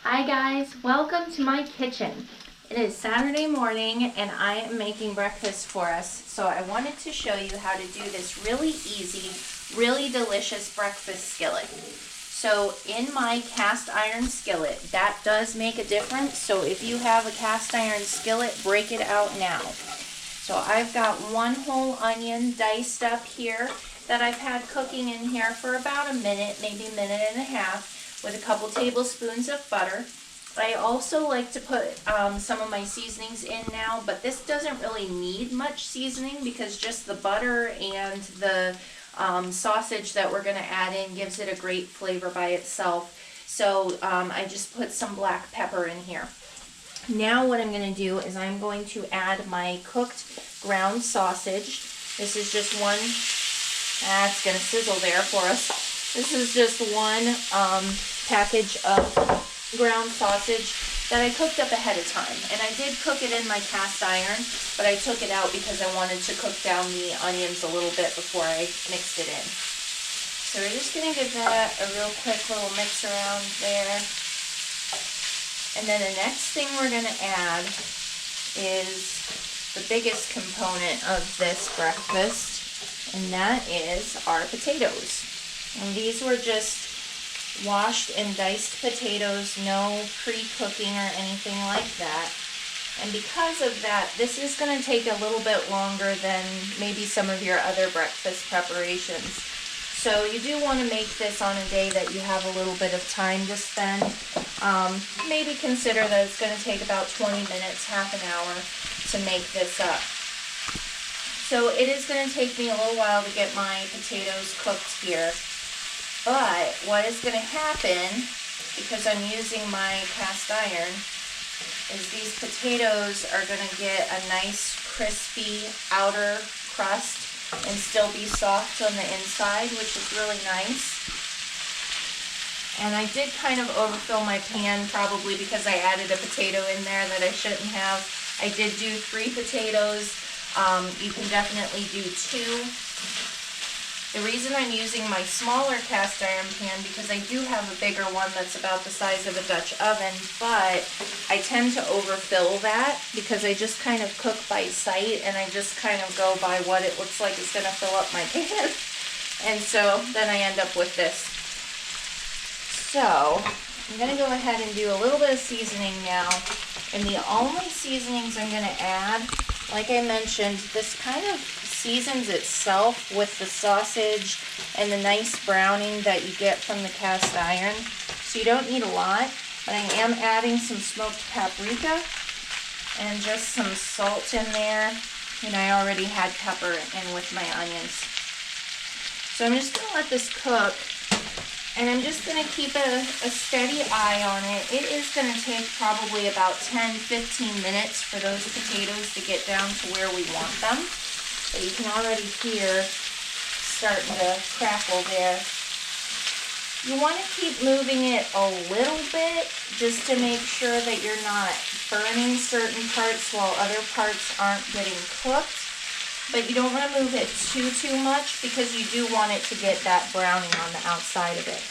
Hi guys, welcome to my kitchen. It is Saturday morning and I am making breakfast for us. So I wanted to show you how to do this really easy, really delicious breakfast skillet. So in my cast iron skillet, that does make a difference. So if you have a cast iron skillet, break it out now. So I've got one whole onion diced up here that I've had cooking in here for about a minute, maybe a minute and a half, with a couple tablespoons of butter. I also like to put some of my seasonings in now, but this doesn't really need much seasoning because just the butter and the sausage that we're going to add in gives it a great flavor by itself. So I just put some black pepper in here. Now what I'm going to do is I'm going to add my cooked ground sausage. This is just one, it's going to sizzle there for us. This is just one package of ground sausage that I cooked up ahead of time. And I did cook it in my cast iron, but I took it out because I wanted to cook down the onions a little bit before I mixed it in. So we're just going to give that a real quick little mix around there. And then the next thing we're going to add is the biggest component of this breakfast, and that is our potatoes. And these were just washed and diced potatoes, no pre-cooking or anything like that. And because of that, this is going to take a little bit longer than maybe some of your other breakfast preparations. So you do want to make this on a day that you have a little bit of time to spend. Maybe consider that it's going to take about 20 minutes, half an hour to make this up. So it is going to take me a little while to get my potatoes cooked here. But what is going to happen, because I'm using my cast iron, is these potatoes are going to get a nice crispy outer crust and still be soft on the inside, which is really nice. And I did kind of overfill my pan probably because I added a potato in there that I shouldn't have. I did do 3 potatoes. You can definitely do 2. The reason I'm using my smaller cast iron pan, because I do have a bigger one that's about the size of a Dutch oven, but I tend to overfill that because I just kind of cook by sight and I just kind of go by what it looks like it's going to fill up my pan. And so then I end up with this. So I'm going to go ahead and do a little bit of seasoning now. And the only seasonings I'm going to add, like I mentioned, this kind of seasons itself with the sausage and the nice browning that you get from the cast iron. So you don't need a lot, but I am adding some smoked paprika and just some salt in there. And I already had pepper in with my onions. So I'm just going to let this cook. And I'm just going to keep a steady eye on it. It is going to take probably about 10-15 minutes for those potatoes to get down to where we want them. But you can already hear starting to crackle there. You want to keep moving it a little bit just to make sure that you're not burning certain parts while other parts aren't getting cooked. But you don't want to move it too much because you do want it to get that browning on the outside of it.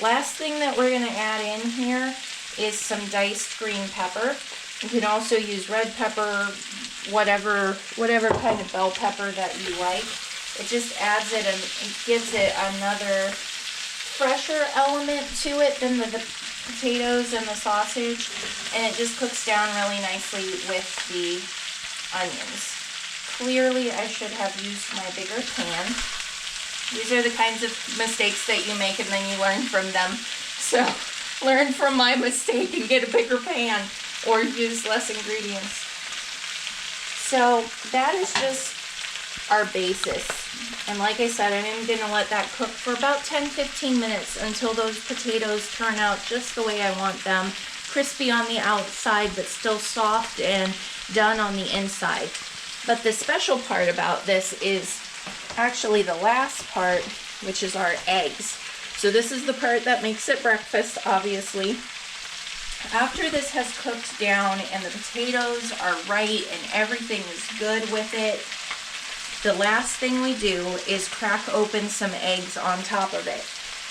Last thing that we're going to add in here is some diced green pepper. You can also use red pepper, whatever kind of bell pepper that you like. It just adds it and it gives it another fresher element to it than the potatoes and the sausage. And it just cooks down really nicely with the onions. Clearly, I should have used my bigger pan. These are the kinds of mistakes that you make and then you learn from them. So, learn from my mistake and get a bigger pan or use less ingredients. So, that is just our basis. And like I said, I'm going to let that cook for about 10-15 minutes until those potatoes turn out just the way I want them. Crispy on the outside, but still soft and done on the inside. But the special part about this is actually the last part, which is our eggs. So this is the part that makes it breakfast, obviously. After this has cooked down and the potatoes are right and everything is good with it, the last thing we do is crack open some eggs on top of it.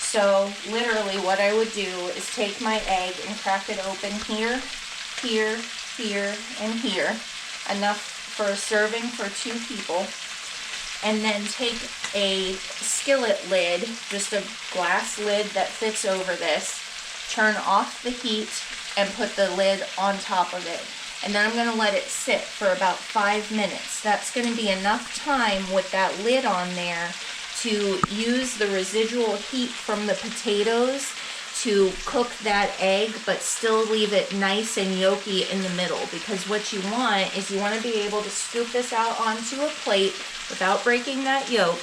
So literally what I would do is take my egg and crack it open here, here, here, and here. Enough for a serving for 2 people. And then take a skillet lid, just a glass lid that fits over this, turn off the heat, and put the lid on top of it. And then I'm going to let it sit for about 5 minutes. That's going to be enough time with that lid on there to use the residual heat from the potatoes to cook that egg, but still leave it nice and yolky in the middle. Because what you want is you want to be able to scoop this out onto a plate without breaking that yolk.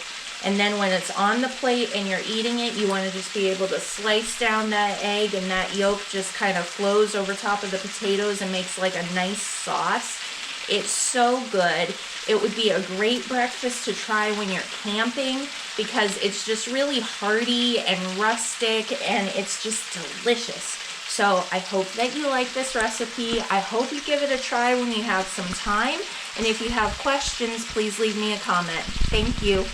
And then when it's on the plate and you're eating it, you want to just be able to slice down that egg, and that yolk just kind of flows over top of the potatoes and makes like a nice sauce. It's so good. It would be a great breakfast to try when you're camping because it's just really hearty and rustic, and it's just delicious. So I hope that you like this recipe. I hope you give it a try when you have some time. And if you have questions, please leave me a comment. Thank you.